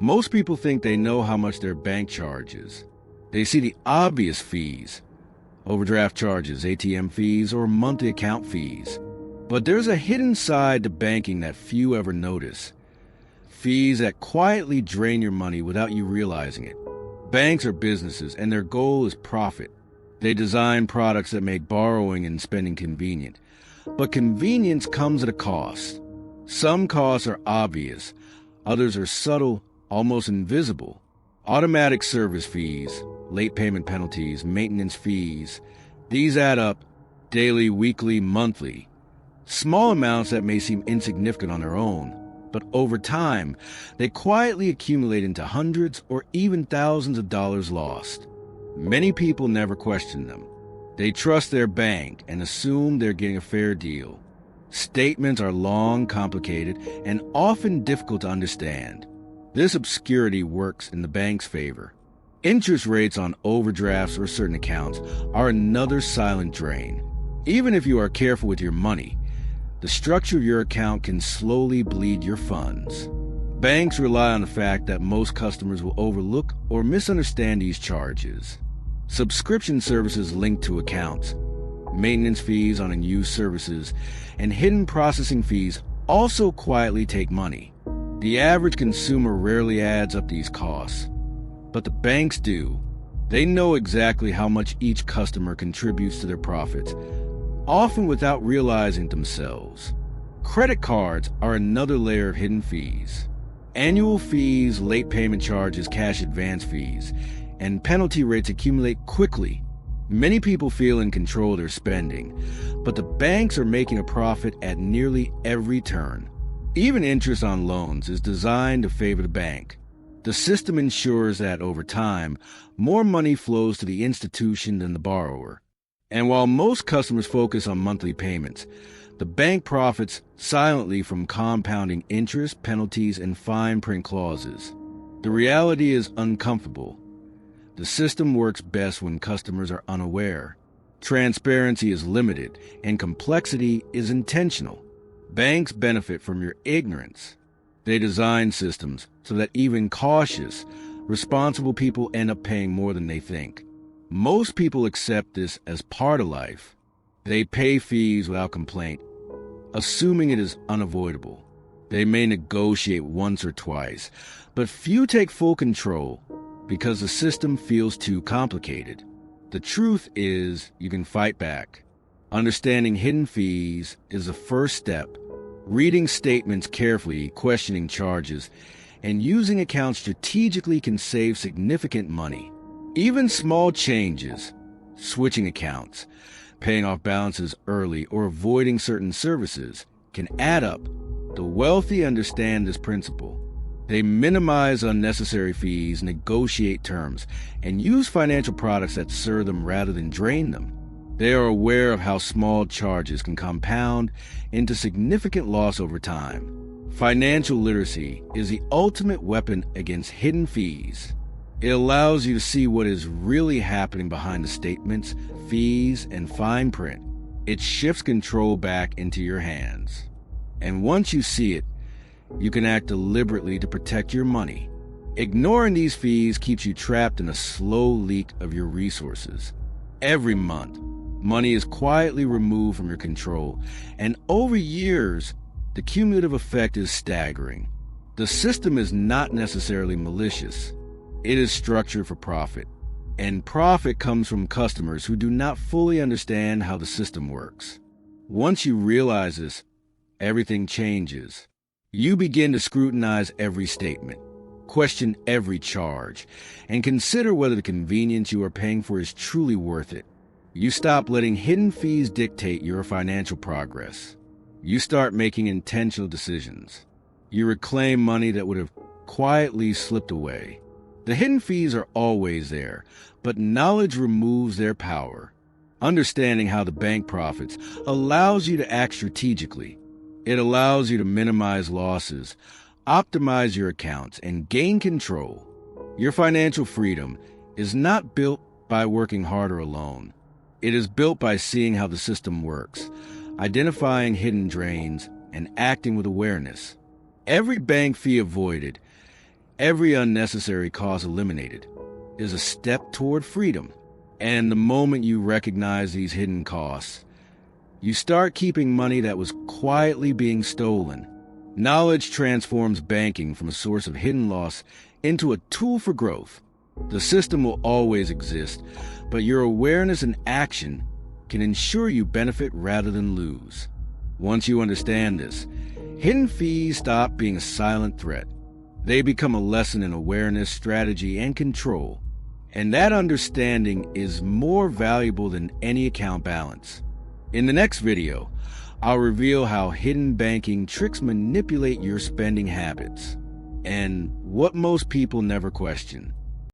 Most people think they know how much their bank charges. They see the obvious fees, overdraft charges, ATM fees, or monthly account fees. But there's a hidden side to banking that few ever notice. Fees that quietly drain your money without you realizing it. Banks are businesses, and their goal is profit. They design products that make borrowing and spending convenient. But convenience comes at a cost. Some costs are obvious. Others are subtle, almost invisible. Automatic service fees, late payment penalties, maintenance fees. These add up daily, weekly, monthly. Small amounts that may seem insignificant on their own, but over time, they quietly accumulate into hundreds or even thousands of dollars lost. Many people never question them. They trust their bank and assume they're getting a fair deal. Statements are long, complicated, and often difficult to understand. This obscurity works in the bank's favor. Interest rates on overdrafts or certain accounts are another silent drain. Even if you are careful with your money, the structure of your account can slowly bleed your funds. Banks rely on the fact that most customers will overlook or misunderstand these charges. Subscription services linked to accounts, maintenance fees on unused services, and hidden processing fees also quietly take money. The average consumer rarely adds up these costs, but the banks do. They know exactly how much each customer contributes to their profits, often without realizing themselves. Credit cards are another layer of hidden fees. Annual fees, late payment charges, cash advance fees, and penalty rates accumulate quickly. Many people feel in control of their spending, but the banks are making a profit at nearly every turn. Even interest on loans is designed to favor the bank. The system ensures that over time, more money flows to the institution than the borrower. And while most customers focus on monthly payments, the bank profits silently from compounding interest, penalties, and fine print clauses. The reality is uncomfortable. The system works best when customers are unaware. Transparency is limited, and complexity is intentional. Banks benefit from your ignorance. They design systems so that even cautious, responsible people end up paying more than they think. Most people accept this as part of life. They pay fees without complaint, assuming it is unavoidable. They may negotiate once or twice, but few take full control because the system feels too complicated. The truth is, you can fight back. Understanding hidden fees is the first step. Reading statements carefully, questioning charges, and using accounts strategically can save significant money. Even small changes, switching accounts, paying off balances early, or avoiding certain services can add up. The wealthy understand this principle. They minimize unnecessary fees, negotiate terms, and use financial products that serve them rather than drain them. They are aware of how small charges can compound into significant loss over time. Financial literacy is the ultimate weapon against hidden fees. It allows you to see what is really happening behind the statements, fees, and fine print. It shifts control back into your hands. And once you see it, you can act deliberately to protect your money. Ignoring these fees keeps you trapped in a slow leak of your resources. Every month, money is quietly removed from your control, and over years, the cumulative effect is staggering. The system is not necessarily malicious. It is structured for profit, and profit comes from customers who do not fully understand how the system works. Once you realize this, everything changes. You begin to scrutinize every statement, question every charge, and consider whether the convenience you are paying for is truly worth it. You stop letting hidden fees dictate your financial progress. You start making intentional decisions. You reclaim money that would have quietly slipped away. The hidden fees are always there, but knowledge removes their power. Understanding how the bank profits allows you to act strategically. It allows you to minimize losses, optimize your accounts, and gain control. Your financial freedom is not built by working harder alone. It is built by seeing how the system works, identifying hidden drains, and acting with awareness. Every bank fee avoided, Every unnecessary cost eliminated is a step toward freedom. And the moment you recognize these hidden costs, you start keeping money that was quietly being stolen. Knowledge transforms banking from a source of hidden loss into a tool for growth. The system will always exist, but your awareness and action can ensure you benefit rather than lose. Once you understand this, hidden fees stop being a silent threat. They become a lesson in awareness, strategy, and control. And that understanding is more valuable than any account balance. In the next video, I'll reveal how hidden banking tricks manipulate your spending habits and what most people never question.